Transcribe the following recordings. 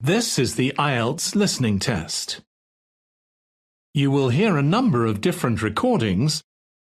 This is the IELTS listening test. You will hear a number of different recordings,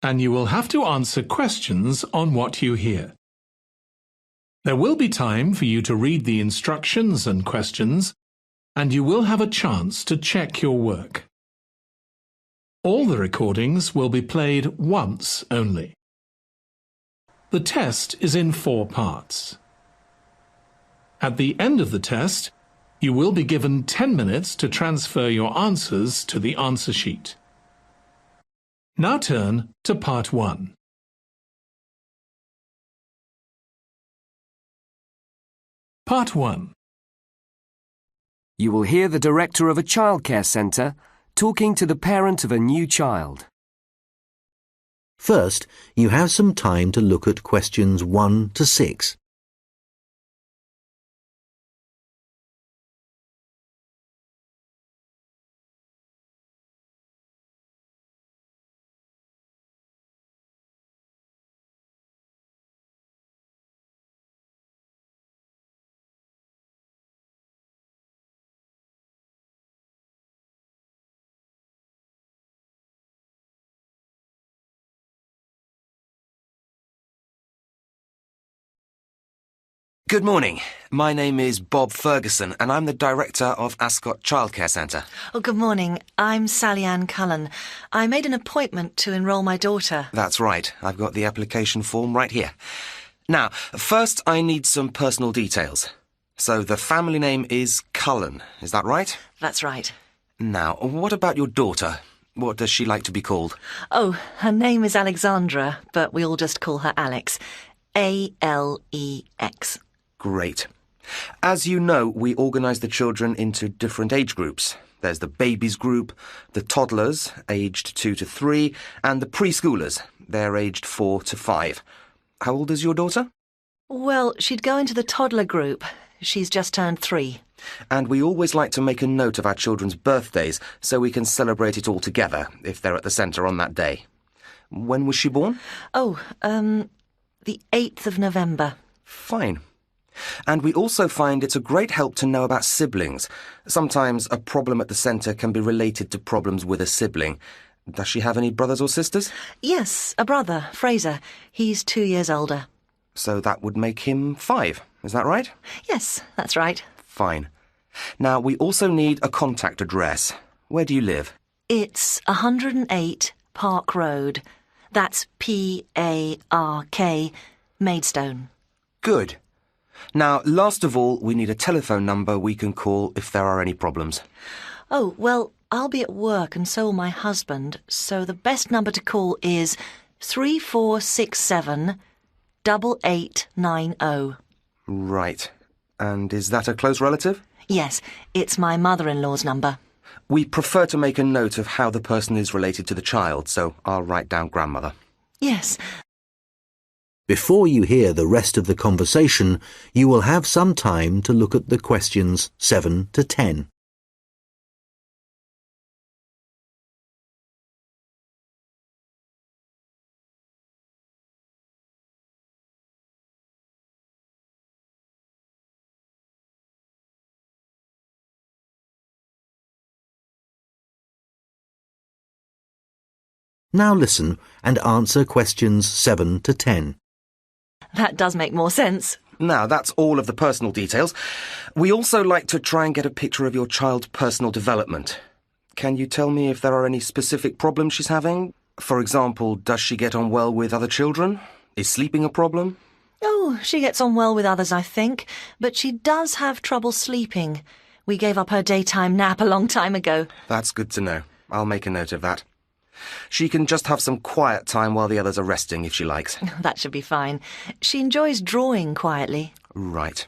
and you will have to answer questions on what you hear. There will be time for you to read the instructions and questions, and you will have a chance to check your work. All the recordings will be played once only. The test is in 4 parts. At the end of the test, you will be given 10 minutes to transfer your answers to the answer sheet. Now turn to Part 1. Part 1. You will hear the director of a childcare centre talking to the parent of a new child. First, you have some time to look at questions 1 to 6. Good morning. My name is Bob Ferguson and I'm the director of Ascot Childcare Centre. Oh, good morning. I'm Sally Ann Cullen. I made an appointment to enrol my daughter. That's right. I've got the application form right here. Now, first I need some personal details. So the family name is Cullen, is that right? That's right. Now, what about your daughter? What does she like to be called? Oh, her name is Alexandra, but we all just call her Alex. A-L-E-X. Great. As you know, we organise the children into different age groups. There's the babies group, the toddlers, aged 2 to 3, and the preschoolers. They're aged 4 to 5. How old is your daughter? Well, she'd go into the toddler group. She's just turned 3. And we always like to make a note of our children's birthdays so we can celebrate it all together if they're at the centre on that day. When was she born? Oh, the 8th of November. Fine. And we also find it's a great help to know about siblings. Sometimes a problem at the centre can be related to problems with a sibling. Does she have any brothers or sisters? Yes, a brother, Fraser. He's 2 years older. So that would make him 5, is that right? Yes, that's right. Fine. Now, we also need a contact address. Where do you live? It's 108 Park Road. That's P-A-R-K, Maidstone. Good. Now, last of all, we need a telephone number we can call if there are any problems. Oh, well, I'll be at work and so will my husband, so the best number to call is 3467 8890. Right. And is that a close relative? Yes, it's my mother-in-law's number. We prefer to make a note of how the person is related to the child, so I'll write down grandmother. Yes. Before you hear the rest of the conversation, you will have some time to look at the questions 7 to 10. Now listen and answer questions 7 to 10. That does make more sense. Now, that's all of the personal details. We also like to try and get a picture of your child's personal development. Can you tell me if there are any specific problems she's having? For example, does she get on well with other children? Is sleeping a problem? Oh, she gets on well with others, I think, but she does have trouble sleeping. We gave up her daytime nap a long time ago. That's good to know. I'll make a note of that. She can just have some quiet time while the others are resting if she likes. That should be fine. She enjoys drawing quietly. Right.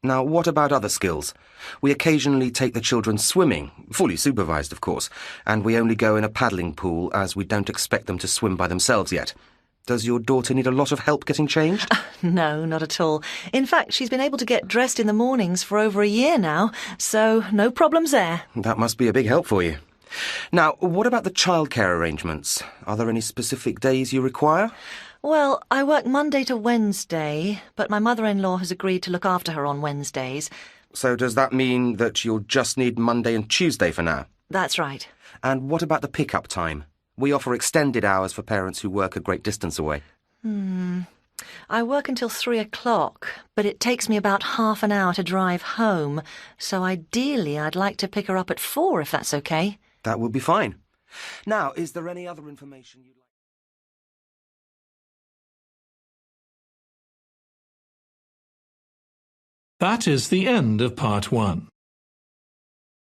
Now, what about other skills? We occasionally take the children swimming, fully supervised, of course, and we only go in a paddling pool as we don't expect them to swim by themselves yet. Does your daughter need a lot of help getting changed? No, not at all. In fact, she's been able to get dressed in the mornings for over a year now, so no problems there. That must be a big help for you. Now, what about the childcare arrangements? Are there any specific days you require? Well, I work Monday to Wednesday, but my mother-in-law has agreed to look after her on Wednesdays. So does that mean that you'll just need Monday and Tuesday for now? That's right. And what about the pick-up time? We offer extended hours for parents who work a great distance away. I work until 3 o'clock, but it takes me about half an hour to drive home, so ideally I'd like to pick her up at 4 if that's okay. That will be fine. Now, is there any other information you'd like? That is the end of part 1.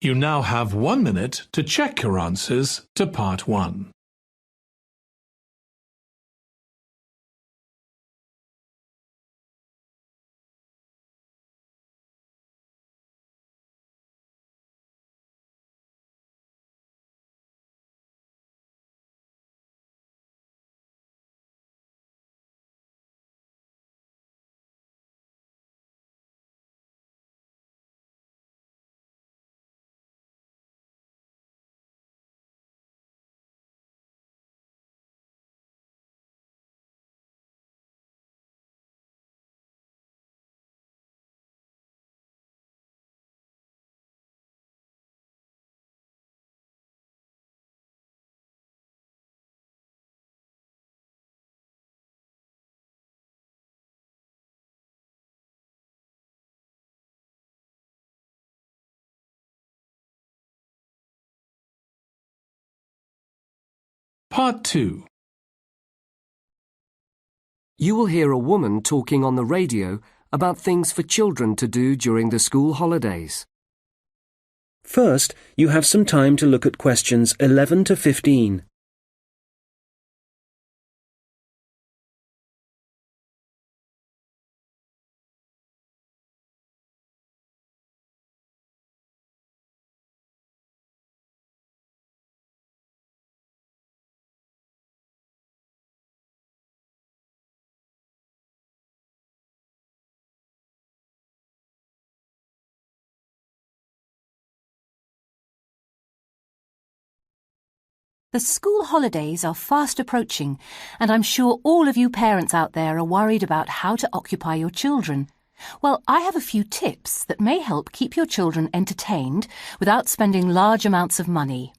You now have 1 minute to check your answers to part 1. Part 2. You will hear a woman talking on the radio about things for children to do during the school holidays. First, you have some time to look at questions 11 to 15. The school holidays are fast approaching, and I'm sure all of you parents out there are worried about how to occupy your children. Well, I have a few tips that may help keep your children entertained without spending large amounts of money.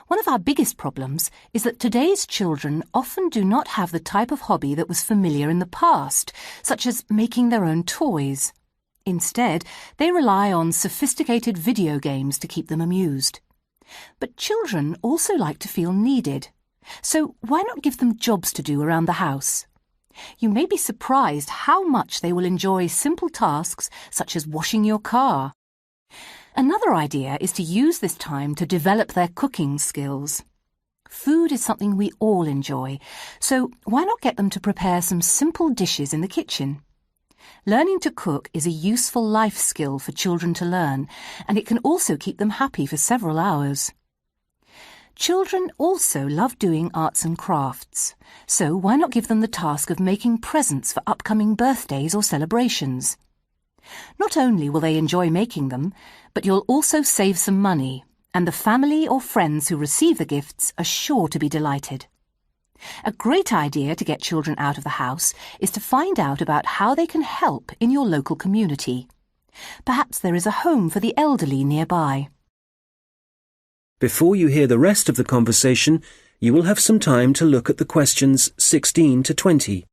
One of our biggest problems is that today's children often do not have the type of hobby that was familiar in the past, such as making their own toys. Instead, they rely on sophisticated video games to keep them amused. But children also like to feel needed, so why not give them jobs to do around the house? You may be surprised how much they will enjoy simple tasks such as washing your car. Another idea is to use this time to develop their cooking skills. Food is something we all enjoy, so why not get them to prepare some simple dishes in the kitchen? Learning to cook is a useful life skill for children to learn, and it can also keep them happy for several hours. Children also love doing arts and crafts, so why not give them the task of making presents for upcoming birthdays or celebrations? Not only will they enjoy making them, but you'll also save some money, and the family or friends who receive the gifts are sure to be delighted. A great idea to get children out of the house is to find out about how they can help in your local community. Perhaps there is a home for the elderly nearby. Before you hear the rest of the conversation, you will have some time to look at the questions 16 to 20.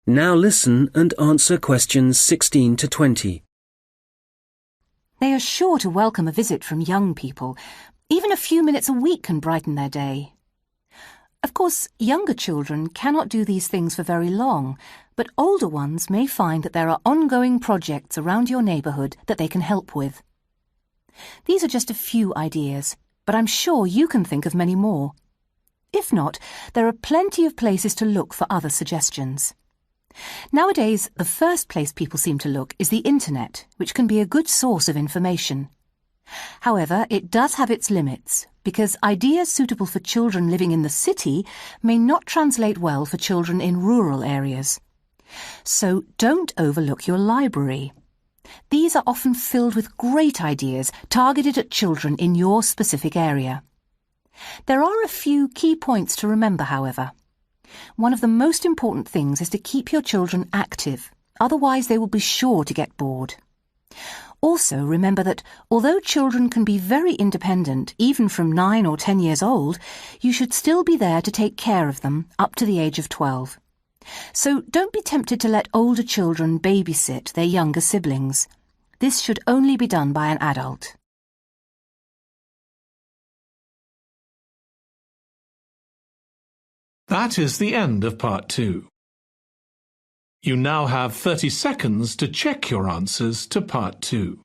Now listen and answer questions 16 to 20. They are sure to welcome a visit from young people. Even a few minutes a week can brighten their day. Of course, younger children cannot do these things for very long, but older ones may find that there are ongoing projects around your neighbourhood that they can help with. These are just a few ideas, but I'm sure you can think of many more. If not, there are plenty of places to look for other suggestions. Nowadays, the first place people seem to look is the internet, which can be a good source of information. However, it does have its limits, because ideas suitable for children living in the city may not translate well for children in rural areas. So don't overlook your library. These are often filled with great ideas targeted at children in your specific area. There are a few key points to remember, however. One of the most important things is to keep your children active, otherwise they will be sure to get bored. Also, remember that although children can be very independent, even from 9 or 10 years old, you should still be there to take care of them up to the age of 12. So don't be tempted to let older children babysit their younger siblings. This should only be done by an adult. That is the end of part 2. You now have 30 seconds to check your answers to part 2.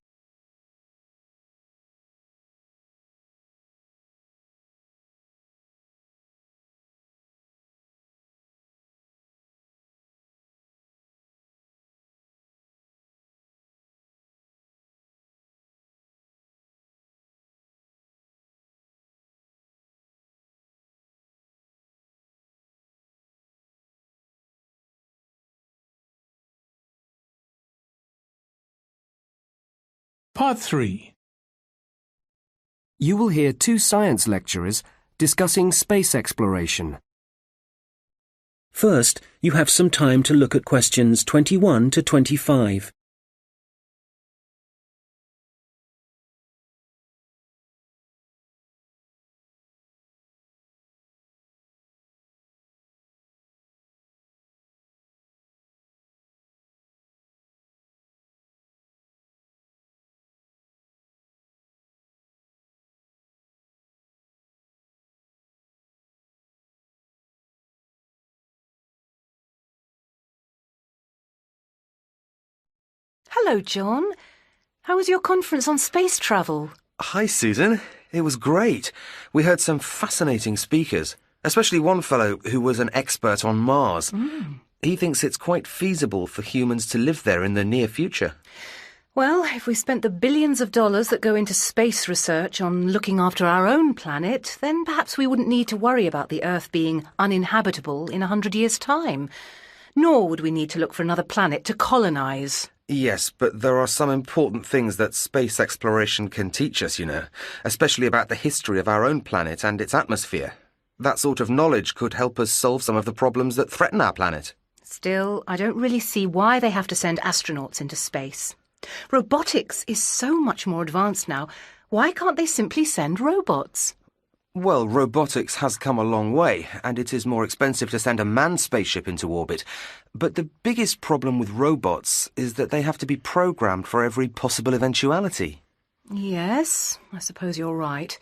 Part 3. You will hear 2 science lecturers discussing space exploration. First, you have some time to look at questions 21 to 25. Hello, John. How was your conference on space travel? Hi, Susan. It was great. We heard some fascinating speakers, especially one fellow who was an expert on Mars. He thinks it's quite feasible for humans to live there in the near future. Well, if we spent the billions of dollars that go into space research on looking after our own planet, then perhaps we wouldn't need to worry about the Earth being uninhabitable in 100 years' time. Nor would we need to look for another planet to colonise. Yes, but there are some important things that space exploration can teach us, you know, especially about the history of our own planet and its atmosphere. That sort of knowledge could help us solve some of the problems that threaten our planet. Still, I don't really see why they have to send astronauts into space. Robotics is so much more advanced now. Why can't they simply send robots? Well, robotics has come a long way, and it is more expensive to send a manned spaceship into orbit. But the biggest problem with robots is that they have to be programmed for every possible eventuality. Yes, I suppose you're right.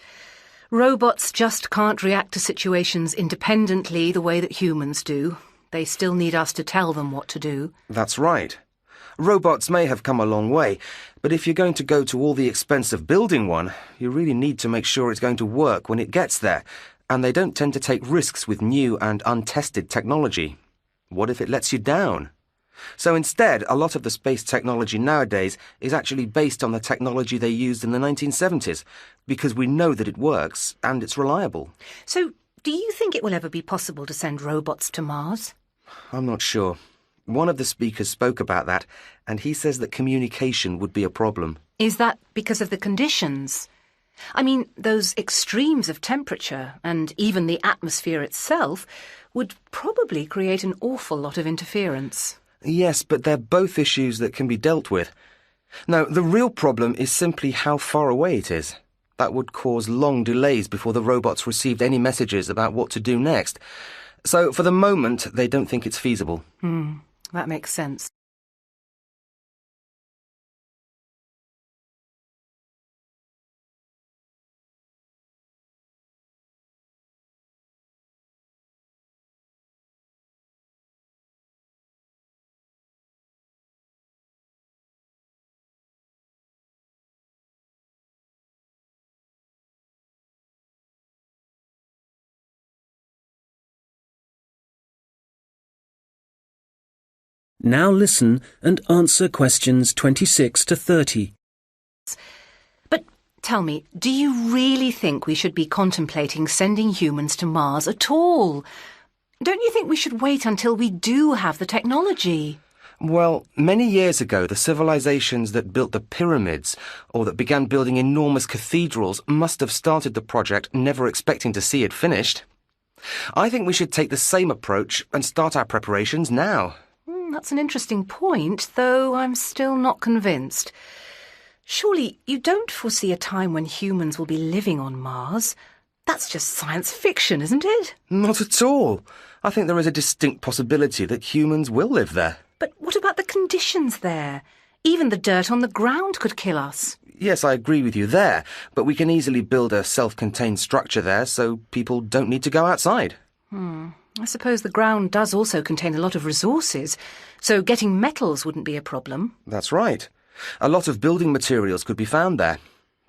Robots just can't react to situations independently the way that humans do. They still need us to tell them what to do. That's right. Robots may have come a long way, but if you're going to go to all the expense of building one, you really need to make sure it's going to work when it gets there, and they don't tend to take risks with new and untested technology. What if it lets you down? So instead, a lot of the space technology nowadays is actually based on the technology they used in the 1970s, because we know that it works and it's reliable. So, do you think it will ever be possible to send robots to Mars? I'm not sure. One of the speakers spoke about that, and he says that communication would be a problem. Is that because of the conditions? I mean, those extremes of temperature and even the atmosphere itself would probably create an awful lot of interference. Yes, but they're both issues that can be dealt with. Now, the real problem is simply how far away it is. That would cause long delays before the robots received any messages about what to do next. So, for the moment, they don't think it's feasible. That makes sense. Now listen and answer questions 26 to 30. But tell me, do you really think we should be contemplating sending humans to Mars at all? Don't you think we should wait until we do have the technology? Well, many years ago, the civilizations that built the pyramids or that began building enormous cathedrals must have started the project never expecting to see it finished. I think we should take the same approach and start our preparations now. That's an interesting point, though I'm still not convinced. Surely you don't foresee a time when humans will be living on Mars? That's just science fiction, isn't it? Not at all. I think there is a distinct possibility that humans will live there. But what about the conditions there? Even the dirt on the ground could kill us. Yes, I agree with you there, but we can easily build a self-contained structure there so people don't need to go outside. I suppose the ground does also contain a lot of resources, so getting metals wouldn't be a problem. That's right. A lot of building materials could be found there,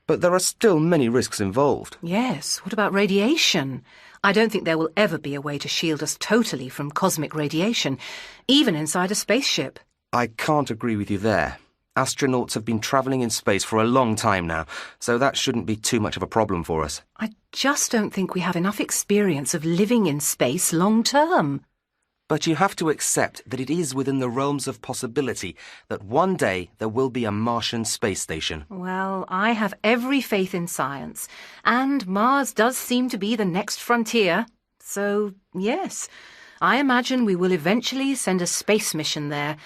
but there are still many risks involved. Yes, what about radiation? I don't think there will ever be a way to shield us totally from cosmic radiation, even inside a spaceship. I can't agree with you there. Astronauts have been travelling in space for a long time now, so that shouldn't be too much of a problem for us. I just don't think we have enough experience of living in space long term. But you have to accept that it is within the realms of possibility that one day there will be a Martian space station. Well, I have every faith in science, and Mars does seem to be the next frontier. So, yes, I imagine we will eventually send a space mission there.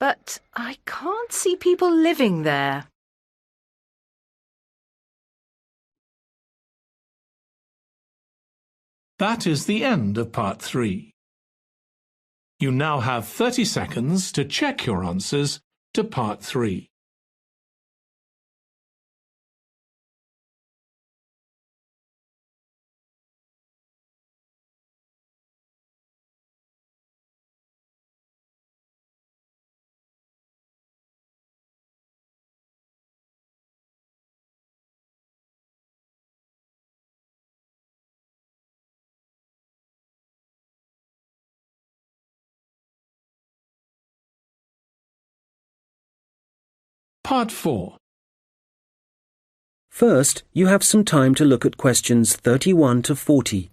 But I can't see people living there. That is the end of part 3. You now have 30 seconds to check your answers to part 3. Part 4. First, you have some time to look at questions 31 to 40.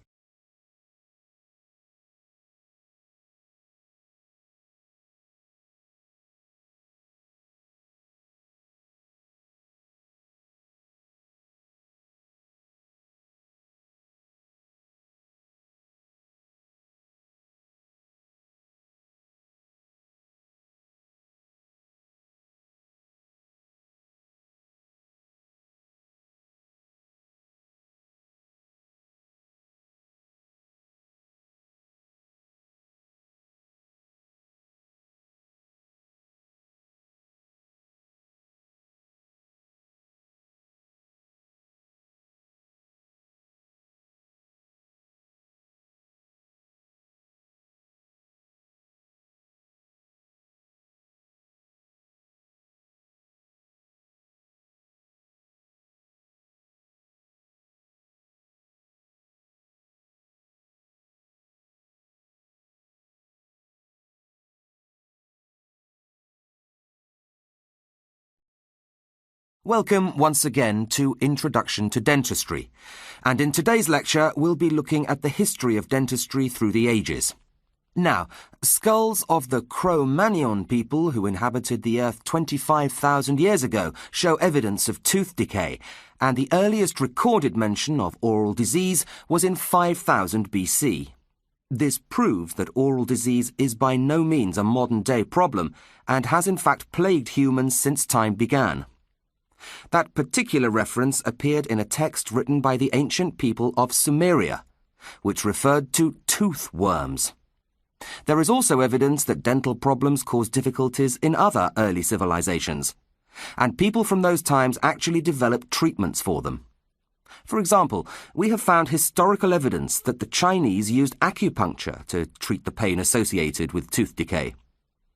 Welcome once again to Introduction to Dentistry, and in today's lecture we'll be looking at the history of dentistry through the ages. Now, skulls of the Cro-Magnon people who inhabited the Earth 25,000 years ago show evidence of tooth decay, and the earliest recorded mention of oral disease was in 5000 BC. This proves that oral disease is by no means a modern-day problem, and has in fact plagued humans since time began. That particular reference appeared in a text written by the ancient people of Sumeria, which referred to tooth worms. There is also evidence that dental problems caused difficulties in other early civilizations, and people from those times actually developed treatments for them. For example, we have found historical evidence that the Chinese used acupuncture to treat the pain associated with tooth decay.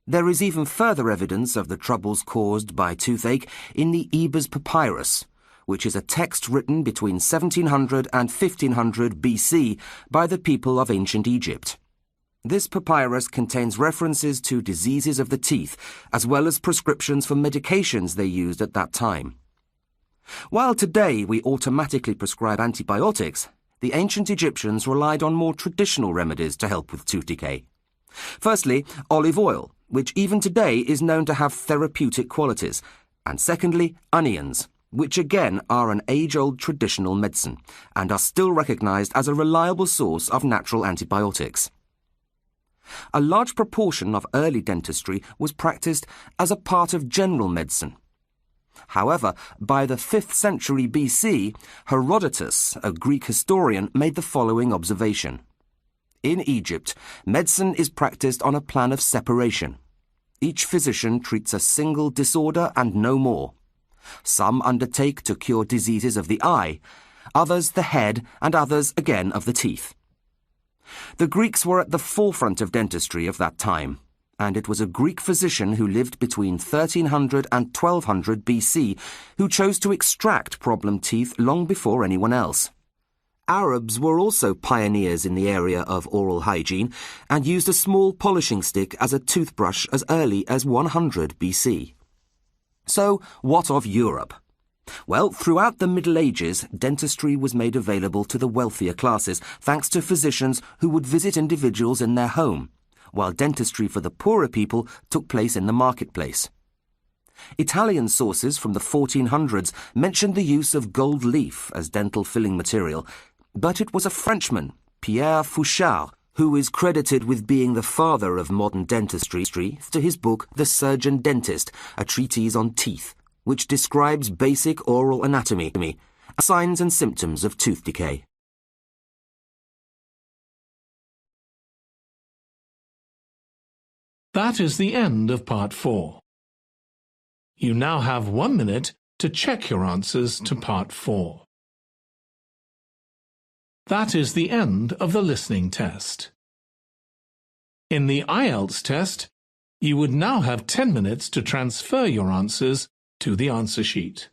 There is even further evidence of the troubles caused by toothache in the Ebers Papyrus, which is a text written between 1700 and 1500 BC by the people of ancient Egypt. This papyrus contains references to diseases of the teeth, as well as prescriptions for medications they used at that time. While today we automatically prescribe antibiotics, the ancient Egyptians relied on more traditional remedies to help with tooth decay. Firstly, olive oil, which even today is known to have therapeutic qualities, and secondly, onions, which again are an age-old traditional medicine and are still recognized as a reliable source of natural antibiotics. A large proportion of early dentistry was practiced as a part of general medicine. However, by the 5th century BC, Herodotus, a Greek historian, made the following observation. In Egypt, medicine is practiced on a plan of separation. Each physician treats a single disorder and no more. Some undertake to cure diseases of the eye, others the head, and others again of the teeth. The Greeks were at the forefront of dentistry of that time, and it was a Greek physician who lived between 1300 and 1200 BC who chose to extract problem teeth long before anyone else. Arabs were also pioneers in the area of oral hygiene and used a small polishing stick as a toothbrush as early as 100 BC. So, what of Europe? Well, throughout the Middle Ages, dentistry was made available to the wealthier classes thanks to physicians who would visit individuals in their home, while dentistry for the poorer people took place in the marketplace. Italian sources from the 1400s mentioned the use of gold leaf as dental filling material, but it was a Frenchman, Pierre Fouchard, who is credited with being the father of modern dentistry to his book The Surgeon Dentist, a treatise on teeth, which describes basic oral anatomy, signs and symptoms of tooth decay. That is the end of Part 4. You now have 1 minute to check your answers to Part 4. That is the end of the listening test. In the IELTS test, you would now have 10 minutes to transfer your answers to the answer sheet.